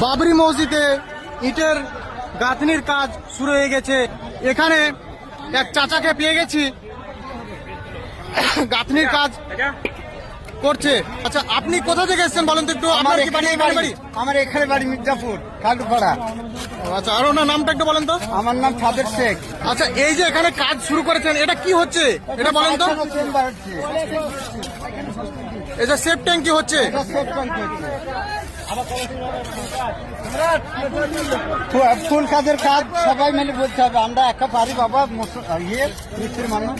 বাবরি মসজিদে ইটের গাঁথনির কাজ শুরু হয়ে গেছে। এখানে এক চাচাকে পেয়ে গেছি, গাঁথনির কাজ করছে। আচ্ছা, আপনি কোথা থেকে এসেছেন বলেন তো একটু? আপনার কি বাড়ি এখানে বাড়ি? আমার এখানে বাড়ি মির্জাপুর খালুপাড়া। আচ্ছা, আর ওনার নামটা একটু বলেন তো। আমার নাম সাদের শেখ। আচ্ছা, এই যে এখানে কাজ শুরু করেছেন, এটা কি হচ্ছে এটা বলেন তো? চেম্বার হচ্ছে, এই যে সেফ ট্যাঙ্কি হচ্ছে। এটা সেফ ট্যাঙ্ক হচ্ছে। ফুল কাজের কাজ সবাই মিলে বলতে হবে, আমরা একা পারি বাবা, মিস্ত্রির মানুষ।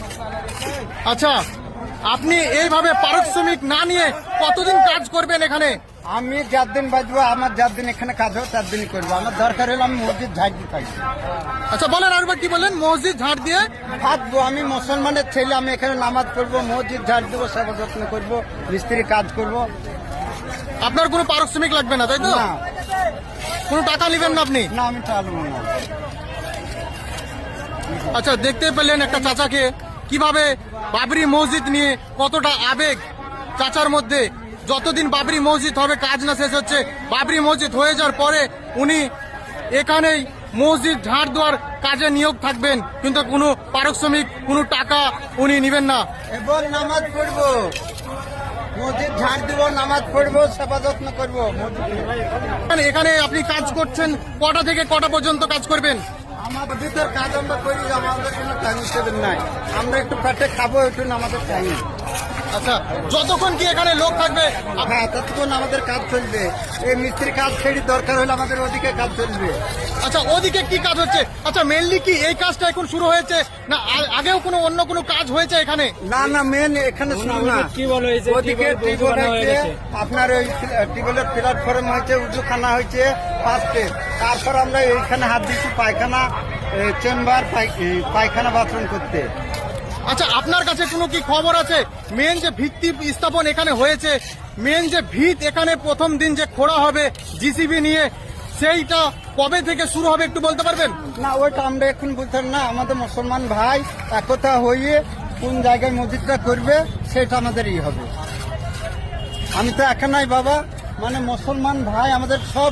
আচ্ছা, আপনি এইভাবে পারিশ্রমিক না নিয়ে কতদিন কাজ করবেন এখানে? আমি যার দিন বাজবো, আমার যার দিন এখানে কাজ হবে তার দিনই করবো। আমার দরকার হলে আমি মসজিদ ঝাড় দিতে পারি। আচ্ছা বলেন, আরেকবার কি বলেন? মসজিদ ঝাড় দিয়ে থাকবো, আমি মুসলমানের ছেলে, আমি এখানে নামাজ পড়বো, মসজিদ ঝাড় দেবো, সেবা যত্ন করবো, মিস্ত্রি কাজ করবো। আপনার কোনো পারিশ্রমিক লাগবে না, তাই তো? না কোনো টাকা নেবেন না আপনি? না, আমি চালবো না। আচ্ছা, দেখতে পেলেন একটা চাচাকে, কিভাবে বাবরি মসজিদ নিয়ে কতটা আবেগ চাচার মধ্যে। যতদিন বাবরি মসজিদ হবে কাজ না শেষ হচ্ছে, বাবরি মসজিদ হয়ে যাওয়ার পরে উনি এখানেই মসজিদ ঝাড় দেওয়ার কাজে নিয়োগ থাকবেন, কিন্তু কোনো পারিশ্রমিক কোনো টাকা উনি নেবেন না। এবং নামাজ পড়বো, মসজিদ ঝাড় দেবো, নামাজ পড়বো, সেবা যত্ন করবো। এখানে আপনি কাজ করছেন, কটা থেকে কটা পর্যন্ত কাজ করবেন? আমাদের ভিতর কাজ আমরা করি, আমাদের কোনো টাইম টেবিল নাই, আমরা একটু পেটে খাবো, একটু আমাদের টাইম। আচ্ছা, যতক্ষণ কি এখানে লোক থাকবে হ্যাঁ, ততক্ষণ আমাদের কাজ চলবে। এই মিস্ত্রি কাজ ছেড়ে দরকার হলে আমাদের ওদিকে কাজ চলবে। আচ্ছা, ওদিকে কি কাজ হচ্ছে? আচ্ছা, মেনলি কি এই কাজটা এখন শুরু হয়েছে না আগেও কোনো অন্য কোনো কাজ হয়েছে এখানে? না না, মেন এখানে শুরু না। ওদিকে টিউবওয়েল হয়েছে, আপনার ওই টিউবওয়েলের প্ল্যাটফর্ম হয়েছে, উজুখানা হয়েছে ফার্স্টে। তারপর আমরা এইখানে হাত দিচ্ছি পায়খানা, চেম্বার, পায়খানা বাথরুম করতে। আচ্ছা, আপনার কাছে কোনো কি খবর আছে? মেন যে ভিত্তি স্থাপন এখানে হয়েছে, মেন যে ভিত এখানে প্রথম দিন যে খোঁড়া হবে জিসিবি নিয়ে, সেইটা কবে থেকে শুরু হবে একটু বলতে পারবেন? না, ওইটা আমরা এখন বলতাম না। আমাদের মুসলমান ভাই একতা হয়ে কোন জায়গায় মসজিদটা করবে সেটা আমাদেরই হবে। আমি তো একা নাই বাবা, মানে মুসলমান ভাই আমাদের সব